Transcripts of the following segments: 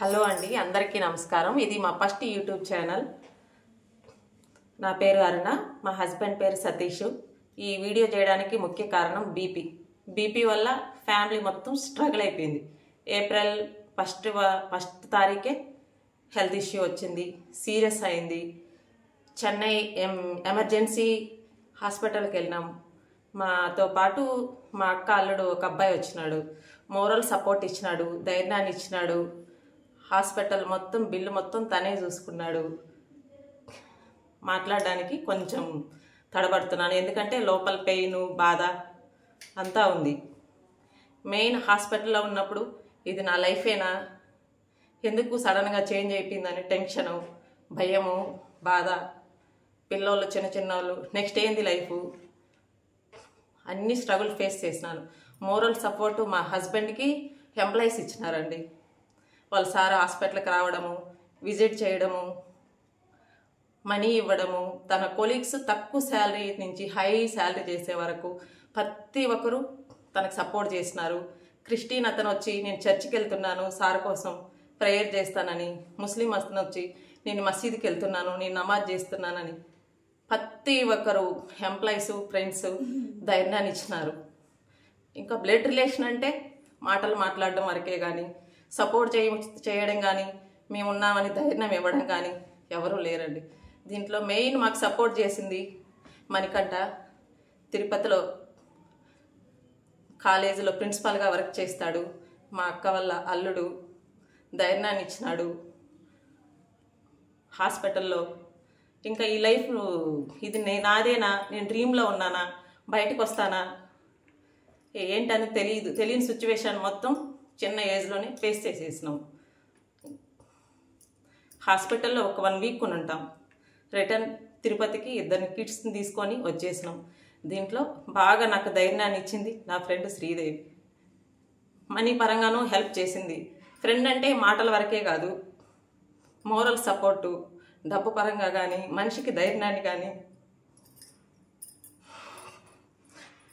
Hello అండి, అందరికీ నమస్కారం. ఇది మా ఫస్ట్ యూట్యూబ్ ఛానల్. నా పేరు అరుణ, మా హస్బెండ్ పేరు సతీష్. ఈ వీడియో చేయడానికి ముఖ్య కారణం బీపీ వల్ల ఫ్యామిలీ మొత్తం స్ట్రగుల్ అయిపోయింది. ఏప్రిల్ ఫస్ట్ తారీఖే హెల్త్ ఇష్యూ వచ్చింది, సీరియస్ అయింది. చెన్నై ఎమర్జెన్సీ హాస్పిటల్కి వెళ్ళినాం. మాతో పాటు మా అక్క అల్లుడు ఒక అబ్బాయి వచ్చినాడు. మోరల్ సపోర్ట్ ఇచ్చినాడు, ధైర్యాన్ని ఇచ్చినాడు. హాస్పిటల్ మొత్తం బిల్లు మొత్తం తనే చూసుకున్నాడు. మాట్లాడడానికి కొంచెం తడబడుతున్నాను, ఎందుకంటే లోపల పెయిన్ బాధ అంతా ఉంది. మెయిన్ హాస్పిటల్లో ఉన్నప్పుడు ఇది నా లైఫేనా, ఎందుకు సడన్గా చేంజ్ అయిపోయిందని టెన్షను, భయము, బాధ. పిల్లోళ్ళు చిన్న వాళ్ళు, నెక్స్ట్ ఏంది లైఫ్, అన్ని స్ట్రగుల్ ఫేస్ చేసినాను. మోరల్ సపోర్టు మా హస్బెండ్కి ఎంప్లాయీస్ ఇచ్చినారండి. వాళ్ళ సార్ హాస్పిటల్కి రావడము, విజిట్ చేయడము, మనీ ఇవ్వడము, తన కొలీగ్స్ తక్కువ శాలరీ నుంచి హై శాలరీ చేసే వరకు ప్రతి ఒక్కరూ తనకు సపోర్ట్ చేసినారు. క్రిస్టియన్ అతను వచ్చి నేను చర్చికి వెళ్తున్నాను సార్ కోసం ప్రేయర్ చేస్తానని, ముస్లిం అతను వచ్చి నేను మసీదుకి వెళ్తున్నాను, నేను నమాజ్ చేస్తున్నానని, ప్రతి ఒక్కరు ఎంప్లాయీస్ ఫ్రెండ్స్ ధైర్యాన్ని ఇచ్చినారు. ఇంకా బ్లడ్ రిలేషన్ అంటే మాటలు మాట్లాడడం వరకే కానీ సపోర్ట్ చేయడం కానీ మేమున్నామని ధైర్యం ఇవ్వడం కానీ ఎవరూ లేరండి. దీంట్లో మెయిన్ మాకు సపోర్ట్ చేసింది మణికంఠ. తిరుపతిలో కాలేజీలో ప్రిన్సిపాల్గా వర్క్ చేస్తాడు. మా అక్క వాళ్ళ అల్లుడు ధైర్యాన్ని ఇచ్చినాడు హాస్పిటల్లో. ఇంకా ఈ లైఫ్ ఇది నాదేనా, నేను డ్రీమ్లో ఉన్నానా, బయటకు వస్తానా ఏంటని తెలియని సిచ్యువేషన్ మొత్తం చిన్న ఏజ్లోనే ఫేస్ చేసేసినాం. హాస్పిటల్లో ఒక 1 వీక్ ఉంటాం. రిటర్న్ తిరుపతికి 2 కిడ్స్ని తీసుకొని వచ్చేసినాం. దీంట్లో బాగా నాకు ధైర్యాన్ని ఇచ్చింది నా ఫ్రెండ్ శ్రీదేవి. మనీ పరంగానూ హెల్ప్ చేసింది. ఫ్రెండ్ అంటే మాటల వరకే కాదు, మోరల్ సపోర్టు, డబ్బు పరంగా కానీ మనిషికి ధైర్యాన్ని కానీ.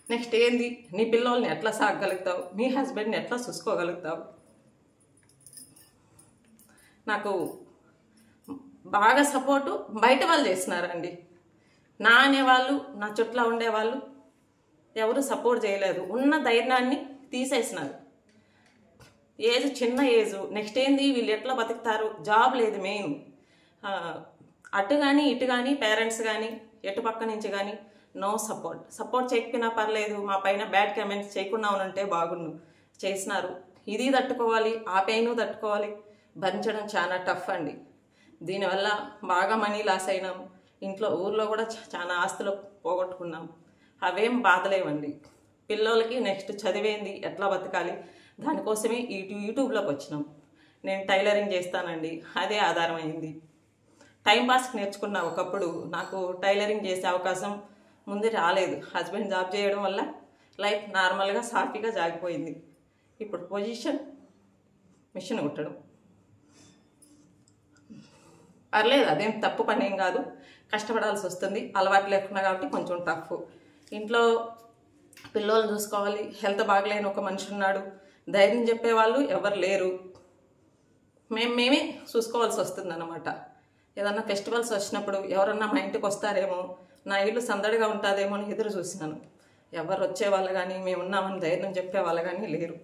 నెక్స్ట్ ఏంది, నీ పిల్లల్ని ఎట్లా సాగగలుగుతావు, నీ హస్బెండ్ని ఎట్లా చూసుకోగలుగుతావు. నాకు బాగా సపోర్టు బయట వాళ్ళు చేస్తున్నారండి. నా అనేవాళ్ళు, నా చుట్టూ ఉండేవాళ్ళు ఎవరు సపోర్ట్ చేయలేదు. ఉన్న ధైర్యాన్ని తీసేసినారు. ఏజ్ చిన్న ఏజు, నెక్స్ట్ ఏంది వీళ్ళు ఎట్లా బతుకుతారు, జాబ్ లేదు మెయిన్. అటు కానీ ఇటు కానీ పేరెంట్స్ కానీ ఎటు పక్క నుంచి కానీ నో సపోర్ట్ చేయకపోయినా పర్లేదు, మా పైన బ్యాడ్ కామెంట్స్ చేయకుండా ఉంటే బాగుండు, చేసినారు. ఇది తట్టుకోవాలి, ఆ పెయిన్ తట్టుకోవాలి, భరించడం చాలా టఫ్ అండి. దీనివల్ల బాగా మనీ లాస్ అయినాం. ఊర్లో కూడా చాలా ఆస్తులు పోగొట్టుకున్నాం. అవేం బాధలేవండి. పిల్లలకి నెక్స్ట్ చదివేంది, ఎట్లా బతకాలి, దానికోసమే యూట్యూబ్లోకి వచ్చినాం. నేను టైలరింగ్ చేస్తానండి, అదే ఆధారం అయింది. టైంపాస్కి నేర్చుకున్నా. ఒకప్పుడు నాకు టైలరింగ్ చేసే అవకాశం ముందే రాలేదు. హస్బెండ్ జాబ్ చేయడం వల్ల లైఫ్ నార్మల్గా సాఫీగా జాగిపోయింది. ఇప్పుడు పొజిషన్ మిషన్ కుట్టడం. పర్లేదు, అదేం తప్పు పని ఏం కాదు, కష్టపడాల్సి వస్తుంది. అలవాటు లేకుండా కాబట్టి కొంచెం టఫ్. ఇంట్లో పిల్లల్ని చూసుకోవాలి, హెల్త్ బాగలేని ఒక మనిషి ఉన్నాడు, ధైర్యం చెప్పేవాళ్ళు ఎవరు లేరు. మేమే చూసుకోవాల్సి వస్తుంది అన్నమాట. ఏదన్నా ఫెస్టివల్స్ వచ్చినప్పుడు ఎవరన్నా మా ఇంటికి వస్తారేమో, నా ఇల్లు సందడిగా ఉంటుందేమో అని ఎదురు చూసినాను. ఎవరు వచ్చేవాళ్ళు కానీ మేమున్నామని ధైర్యం చెప్పేవాళ్ళు కానీ లేరు.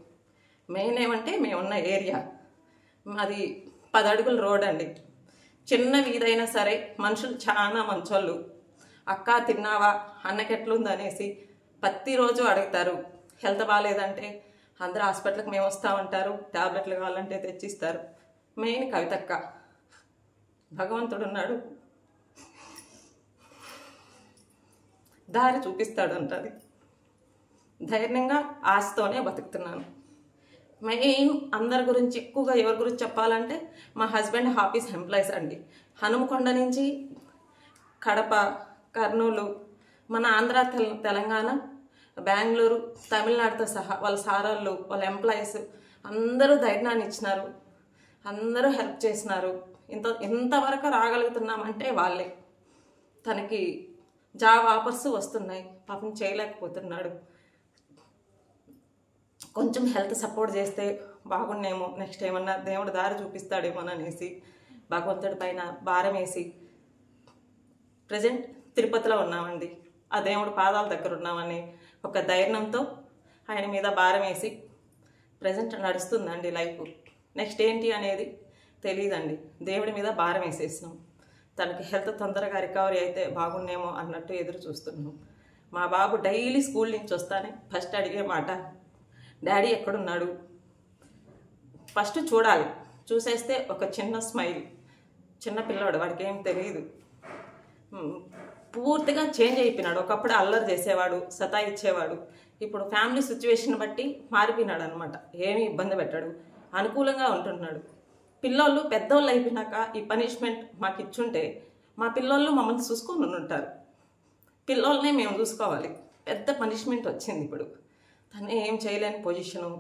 మెయిన్ ఏమంటే మేమున్న ఏరియా అది 10 అడుగుల రోడ్ అండి. చిన్న వీధైనా సరే మనుషులు చాలా మంచోళ్ళు. అక్క తిన్నావా, అన్నకెట్లుంది అనేసి ప్రతిరోజు అడుగుతారు. హెల్త్ బాగాలేదంటే అందరూ హాస్పిటల్కి మేము వస్తామంటారు, ట్యాబ్లెట్లు కావాలంటే తెచ్చిస్తారు. మెయిన్ కవితక్క, భగవంతుడు ఉన్నాడు, దారి చూపిస్తాడు అంటది. ధైర్యంగా ఆశతోనే బతుకుతున్నాను. మెయిన్ అందరి గురించి ఎక్కువగా ఎవరి గురించి చెప్పాలంటే మా హస్బెండ్ ఆఫీస్ ఎంప్లాయీస్ అండి. హనుమకొండ నుంచి కడప, కర్నూలు, మన ఆంధ్ర, తెలంగాణ, బెంగళూరు, తమిళనాడుతో సహా వాళ్ళ సారాళ్ళు, వాళ్ళ ఎంప్లాయీస్ అందరూ ధైర్యాన్ని ఇచ్చినారు, అందరూ హెల్ప్ చేసినారు. ఇంతవరకు రాగలుగుతున్నామంటే వాళ్ళే. తనకి జాబ్ ఆఫర్స్ వస్తున్నాయి, పాపం చేయలేకపోతున్నాడు. కొంచెం హెల్త్ సపోర్ట్ చేస్తే బాగున్నేమో, నెక్స్ట్ ఏమన్నా దేవుడు దారి చూపిస్తాడేమోననేసి భగవంతుడి పైన భారం వేసి ప్రజెంట్ తిరుపతిలో ఉన్నామండి. ఆ దేవుడు పాదాల దగ్గర ఉన్నామని ఒక ధైర్యంతో ఆయన మీద భారం వేసి ప్రజెంట్ నడుస్తుందండి లైఫ్. నెక్స్ట్ ఏంటి అనేది తెలియదండి. దేవుడి మీద భారం వేసేసినాం. తనకి హెల్త్ తొందరగా రికవరీ అయితే బాగున్నేమో అన్నట్టు ఎదురు చూస్తున్నాం. మా బాబు డైలీ స్కూల్ నుంచి వస్తానే ఫస్ట్ అడిగే మాట, డాడీ ఎక్కడున్నాడు. ఫస్ట్ చూడాలి, చూసేస్తే ఒక చిన్న స్మైల్. చిన్న పిల్లవాడు, వాడికి ఏం తెలియదు. పూర్తిగా చేంజ్ అయిపోయినాడు. ఒకప్పుడు అల్లరి చేసేవాడు, సతాయిచ్చేవాడు. ఇప్పుడు ఫ్యామిలీ సిచ్యువేషన్ బట్టి మారిపోయినాడు అనమాట. ఏమీ ఇబ్బంది పెట్టాడు, అనుకూలంగా ఉంటున్నాడు. పిల్లోళ్ళు పెద్దోళ్ళు అయిపోయినాక ఈ పనిష్మెంట్ మాకు ఇచ్చుంటే మా పిల్లోళ్ళు మమ్మల్ని చూసుకొని ఉంటారు. పిల్లోళ్ళనే మేము చూసుకోవాలి. పెద్ద పనిష్మెంట్ వచ్చింది ఇప్పుడు. తను ఏం చేయలేని పొజిషను.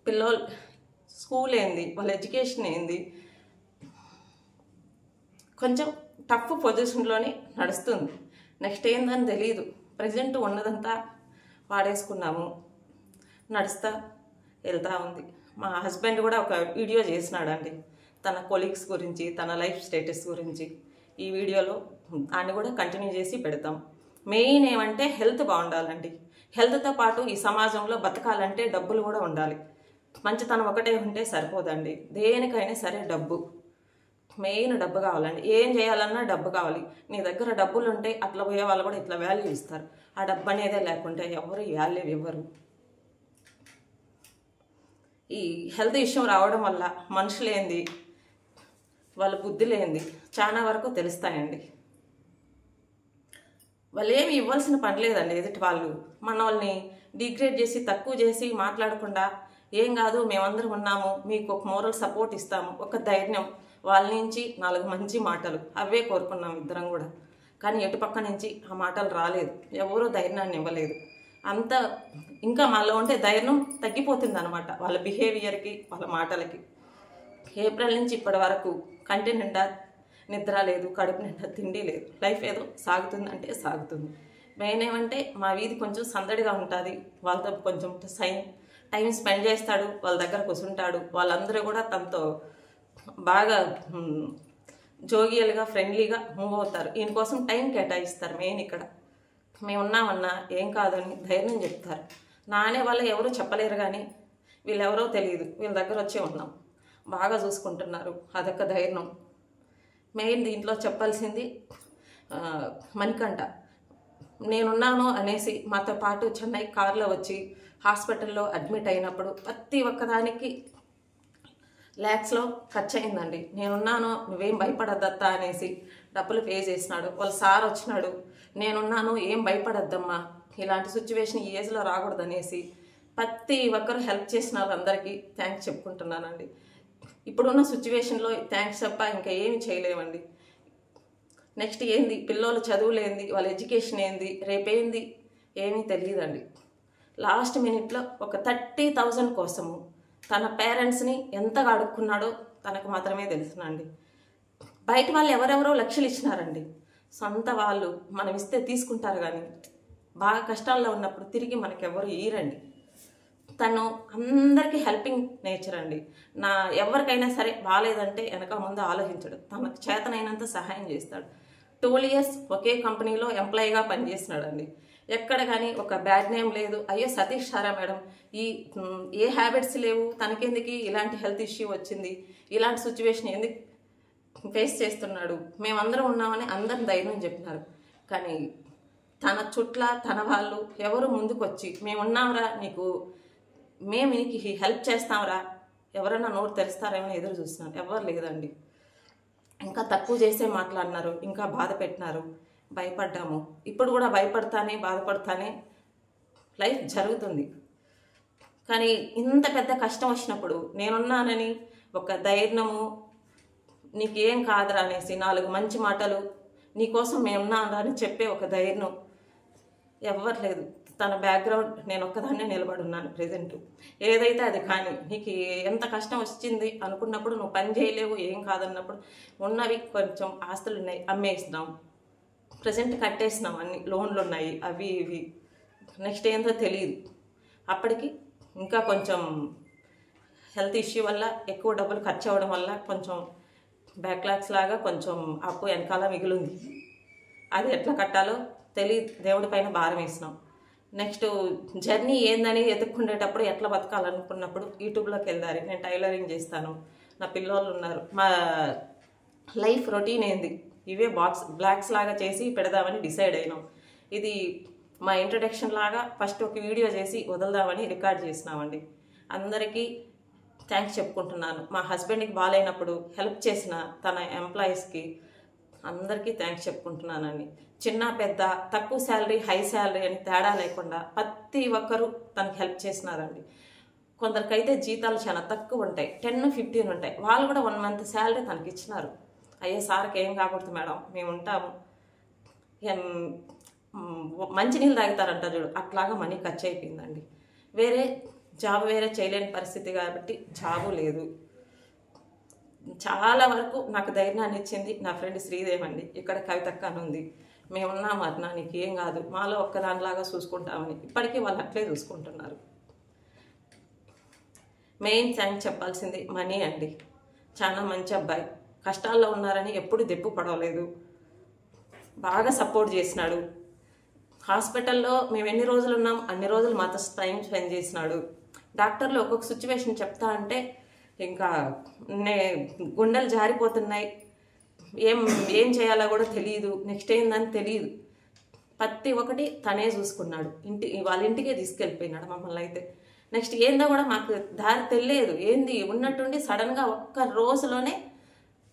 పిల్లోళ్ళు స్కూల్ ఏంది, వాళ్ళ ఎడ్యుకేషన్ ఏంది, కొంచెం టఫ్ పొజిషన్లోనే నడుస్తుంది. నెక్స్ట్ ఏందని తెలియదు. ప్రజెంట్ ఉన్నదంతా వాడేసుకున్నాము, నడుస్తా వెళ్తూ ఉంది. మా హస్బెండ్ కూడా ఒక వీడియో చేసినాడండి తన కొలీగ్స్ గురించి, తన లైఫ్ స్టేటస్ గురించి. ఈ వీడియోలో దాన్ని కూడా కంటిన్యూ చేసి పెడతాం. మెయిన్ ఏమంటే హెల్త్ బాగుండాలండి. హెల్త్తో పాటు ఈ సమాజంలో బతకాలంటే డబ్బులు కూడా ఉండాలి. మంచితనం ఒకటే ఉంటే సరిపోదండి. దేనికైనా సరే డబ్బు, మెయిన్ డబ్బు కావాలండి. ఏం చేయాలన్నా డబ్బు కావాలి. నీ దగ్గర డబ్బులు ఉంటే అట్లా పోయే వాళ్ళు కూడా ఇట్లా వాల్యూ ఇస్తారు. ఆ డబ్బు అనేదే లేకుంటే ఎవరు వాల్యూ ఇవ్వరు. ఈ హెల్త్ ఇష్యూ రావడం వల్ల మనుషులేంది, వాళ్ళ బుద్ధి లేనిది చాలా వరకు తెలుస్తాయండి. వాళ్ళు ఏమి ఇవ్వాల్సిన పని లేదండి. ఎదుటి వాళ్ళు మన వాళ్ళని డిగ్రేడ్ చేసి తక్కువ చేసి మాట్లాడకుండా, ఏం కాదు మేమందరం ఉన్నాము, మీకు ఒక మోరల్ సపోర్ట్ ఇస్తాము, ఒక ధైర్యం, వాళ్ళ నుంచి 4 మంచి మాటలు అవే కోరుకున్నాం ఇద్దరం కూడా. కానీ ఎటుపక్క నుంచి ఆ మాటలు రాలేదు. ఎవరూ ధైర్యాన్ని ఇవ్వలేదు. అంత ఇంకా మనలో ఉంటే ధైర్యం తగ్గిపోతుంది అనమాట, వాళ్ళ బిహేవియర్కి, వాళ్ళ మాటలకి. ఏప్రిల్ నుంచి ఇప్పటి వరకు కంటి నిండా నిద్ర లేదు, కడుపు నిండా తిండి లేదు. లైఫ్ ఏదో సాగుతుందంటే సాగుతుంది. మెయిన్ ఏమంటే మా వీధి కొంచెం సందడిగా ఉంటుంది. వాళ్ళతో కొంచెం టైం స్పెండ్ చేస్తాడు, వాళ్ళ దగ్గర కూర్చుంటాడు. వాళ్ళందరూ కూడా తనతో బాగా జోగియల్గా, ఫ్రెండ్లీగా మూవ్ అవుతారు. దీనికోసం టైం కేటాయిస్తారు. మెయిన్ ఇక్కడ మేము ఉన్నామన్నా ఏం కాదని ధైర్యం చెప్తారు. నానే వాళ్ళు ఎవరూ చెప్పలేరు, కానీ వీళ్ళెవరో తెలియదు, వీళ్ళ దగ్గర వచ్చే ఉన్నాం, బాగా చూసుకుంటున్నారు, అదొక ధైర్యం. మెయిన్ దీంట్లో చెప్పాల్సింది మణికంఠ. నేనున్నాను అనేసి మాతో పాటు చెన్నై కారులో వచ్చి హాస్పిటల్లో అడ్మిట్ అయినప్పుడు ప్రతి ఒక్కదానికి ల్యాక్స్లో ఖర్చు అయిందండి. నేనున్నాను, నువ్వేం భయపడద్దత్తా అనేసి డబ్బులు పే చేసినాడు. వాళ్ళ సార్ వచ్చినాడు, నేనున్నాను, ఏం భయపడద్దమ్మా, ఇలాంటి సిచ్యువేషన్ ఈ ఏజ్లో రాకూడదు అనేసి ప్రతి ఒక్కరు హెల్ప్ చేసిన వాళ్ళందరికీ థ్యాంక్స్ చెప్పుకుంటున్నానండి. ఇప్పుడున్న సిచ్యువేషన్లో థ్యాంక్స్ తప్ప ఇంకా ఏమి చేయలేమండి. నెక్స్ట్ ఏంది, పిల్లలు చదువులేంది, వాళ్ళ ఎడ్యుకేషన్ ఏంది, రేపేంది ఏమీ తెలియదండి. లాస్ట్ మినిట్లో ఒక 30,000 కోసము తన పేరెంట్స్ని ఎంతగా అడుక్కున్నాడో తనకు మాత్రమే తెలుసునండి. బయట వాళ్ళు ఎవరెవరో లక్షలు ఇచ్చినారండి. సొంత వాళ్ళు మనం ఇస్తే తీసుకుంటారు, కానీ బాగా కష్టాల్లో ఉన్నప్పుడు తిరిగి మనకెవరు ఇయ్యరండి. తను అందరికీ హెల్పింగ్ నేచర్ అండి. ఎవరికైనా సరే బాగాలేదంటే వెనక ముందు ఆలోచించడు, తనకు చేతనైనంత సహాయం చేస్తాడు. 12 years ఒకే కంపెనీలో ఎంప్లాయీగా పనిచేసినాడండి. ఎక్కడ కానీ ఒక బ్యాడ్ నేమ్ లేదు. అయ్యో సతీష్ సారా మేడం, ఏ హ్యాబిట్స్ లేవు, తనకెందుకు ఇలాంటి హెల్త్ ఇష్యూ వచ్చింది, ఇలాంటి సిచ్యువేషన్ ఎందుకు ఫేస్ చేస్తున్నాడు, మేమందరం ఉన్నామని అందరం ధైర్యం చెప్పినారు. కానీ తన చుట్ల తన వాళ్ళు ఎవరు ముందుకు వచ్చి మేమున్నాంరా, మేము నీకు హెల్ప్ చేస్తాంరా, ఎవరైనా నోరు తెరుస్తారేమో ఎదురు చూస్తున్నారు. ఎవరు లేదండి. ఇంకా తక్కువ చేసే మాట్లాడినారు, ఇంకా బాధ పెట్టినారు. భయపడ్డాము. ఇప్పుడు కూడా భయపడతానే, బాధపడతానే లైఫ్ జరుగుతుంది. కానీ ఇంత పెద్ద కష్టం వచ్చినప్పుడు నేనున్నానని ఒక ధైర్యము, నీకేం కాదురా అనేసి 4 మంచి మాటలు, నీకోసం మేమున్నాను అని చెప్పే ఒక ధైర్యం ఎవ్వరు లేదు. తన బ్యాక్గ్రౌండ్ నేను ఒక్కదాన్నే నిలబడి ఉన్నాను ప్రెజెంట్. ఏదైతే అది కానీ నీకు ఎంత కష్టం వచ్చింది అనుకున్నప్పుడు నువ్వు పని చేయలేవు, ఏం కాదన్నప్పుడు ఉన్నవి కొంచెం ఆస్తులు ఉన్నాయి, అమ్మేసినాం. ప్రజెంట్ కట్టేసినాం, అన్ని లోన్లు ఉన్నాయి, అవి ఇవి. నెక్స్ట్ ఏందో తెలియదు. అప్పటికి ఇంకా కొంచెం హెల్త్ ఇష్యూ వల్ల ఎక్కువ డబ్బులు ఖర్చు అవ్వడం వల్ల కొంచెం బ్యాక్లాగ్స్ లాగా కొంచెం అప్పు వెనకాల మిగిలింది. అది ఎట్లా కట్టాలో దేవుడి పైన భారం వేసినాం. నెక్స్ట్ జర్నీ ఏందని ఎత్తుక్కుండేటప్పుడు ఎట్లా బతకాలనుకున్నప్పుడు యూట్యూబ్లోకి వెళ్దారు. నేను టైలరింగ్ చేస్తాను, నా పిల్లోళ్ళు ఉన్నారు, మా లైఫ్ రొటీన్ ఏంది, ఇవే బ్లాగ్స్ లాగా చేసి పెడదామని డిసైడ్ అయినాం. ఇది మా ఇంట్రడక్షన్ లాగా ఫస్ట్ ఒక వీడియో చేసి వదులుదామని రికార్డ్ చేసినామండి. అందరికీ థ్యాంక్స్ చెప్పుకుంటున్నాను. మా హస్బెండ్కి బాగాలేనప్పుడు హెల్ప్ చేసిన తన ఎంప్లాయీస్కి అందరికీ థ్యాంక్స్ చెప్పుకుంటున్నానండి. చిన్న పెద్ద, తక్కువ శాలరీ హై శాలరీ అని తేడా లేకుండా ప్రతి ఒక్కరూ తనకు హెల్ప్ చేసినారండి. కొందరికైతే జీతాలు చాలా తక్కువ ఉంటాయి, 10-15 ఉంటాయి. వాళ్ళు కూడా 1 month శాలరీ తనకి ఇచ్చినారు. అయ్యే సార్కి ఏం కాకూడదు మేడం, మేము ఉంటాము, మంచినీళ్ళు తాగుతారంట చూడు, అట్లాగా మనీ ఖర్చు అయిపోయిందండి. జాబ్ వేరే చేయలేని పరిస్థితి కాబట్టి జాబు లేదు. చాలా వరకు నాకు ధైర్యాన్ని ఇచ్చింది నా ఫ్రెండ్ శ్రీదేవి అండి. ఇక్కడ కవితక్క అని ఉంది, మేమున్నాం అన్నా, నీకు ఏం కాదు, మాలో ఒక్కదానిలాగా చూసుకుంటామని. ఇప్పటికీ వాళ్ళు అట్లే చూసుకుంటున్నారు. మెయిన్ థ్యాంక్స్ చెప్పాల్సింది మనీ అండి. చాలా మంచి అబ్బాయి, కష్టాల్లో ఉన్నారని ఎప్పుడు దెప్పు పడవలేదు, బాగా సపోర్ట్ చేసినాడు. హాస్పిటల్లో మేము ఎన్ని రోజులు ఉన్నాం అన్ని రోజులు మాతో టైం స్పెండ్ చేసినాడు. డాక్టర్లు ఒక్కొక్క సిచ్యువేషన్ చెప్తా అంటే ఇంకా గుండెలు జారిపోతున్నాయి, ఏం చేయాలో కూడా తెలియదు, నెక్స్ట్ ఏందని తెలియదు. ప్రతి ఒక్కటి తనే చూసుకున్నాడు. వాళ్ళ ఇంటికే తీసుకెళ్ళిపోయినాడు మమ్మల్ని అయితే. నెక్స్ట్ ఏందో కూడా మాకు దారి తెలియదు, ఏంది ఉన్నట్టుండి సడన్గా ఒక్క రోజులోనే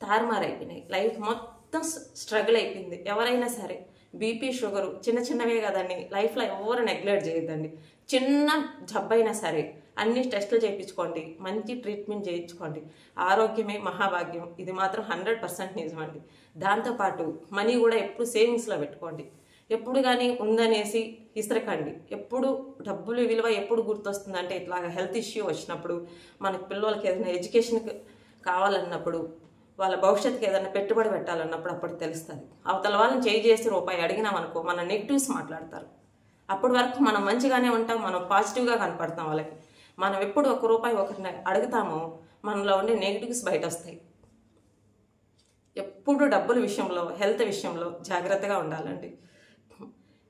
తారుమారైపోయినాయి. లైఫ్ మొత్తం స్ట్రగుల్ అయిపోయింది. ఎవరైనా సరే బీపీ షుగరు చిన్నవే కదండి, లైఫ్లో ఎవరు నెగ్లెక్ట్ చేయొద్దండి. చిన్న జబ్బైనా సరే అన్ని టెస్టులు చేయించుకోండి, మంచి ట్రీట్మెంట్ చేయించుకోండి. ఆరోగ్యమే మహాభాగ్యం, ఇది మాత్రం 100% నిజమండి. దాంతోపాటు మనీ కూడా ఎప్పుడు సేవింగ్స్లో పెట్టుకోండి. ఎప్పుడు కానీ ఉందనేసి ఇసరకండి. ఎప్పుడు డబ్బులు విలువ ఎప్పుడు గుర్తొస్తుందంటే ఇట్లాగా హెల్త్ ఇష్యూ వచ్చినప్పుడు, మన పిల్లలకి ఏదైనా ఎడ్యుకేషన్కి కావాలన్నప్పుడు, వాళ్ళ భవిష్యత్తుకి ఏదైనా పెట్టుబడి పెట్టాలన్నప్పుడు అప్పుడు తెలుస్తుంది. అవతల వాళ్ళని చేసి రూపాయి అడిగినామనుకో మన నెగిటివ్స్ మాట్లాడతారు. అప్పటి వరకు మనం మంచిగానే ఉంటాం, మనం పాజిటివ్గా కనపడతాం వాళ్ళకి. మనం ఎప్పుడు ₹1 ఒకరిని అడుగుతామో మనలో ఉండే నెగిటివ్స్ బయట వస్తాయి. ఎప్పుడు డబ్బుల విషయంలో, హెల్త్ విషయంలో జాగ్రత్తగా ఉండాలండి.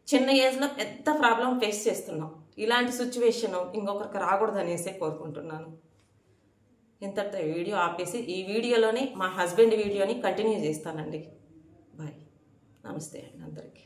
చిన్న ఏజ్లో పెద్ద ప్రాబ్లం ఫేస్ చేస్తున్నాం. ఇలాంటి సిచ్యువేషన్ ఇంకొకరికి రాకూడదు అనేసి కోరుకుంటున్నాను. ఇంతటితో వీడియో ఆపేసి ఈ వీడియోలోనే మా హస్బెండ్ వీడియోని కంటిన్యూ చేస్తానండి. బాయ్, నమస్తే అండి అందరికీ.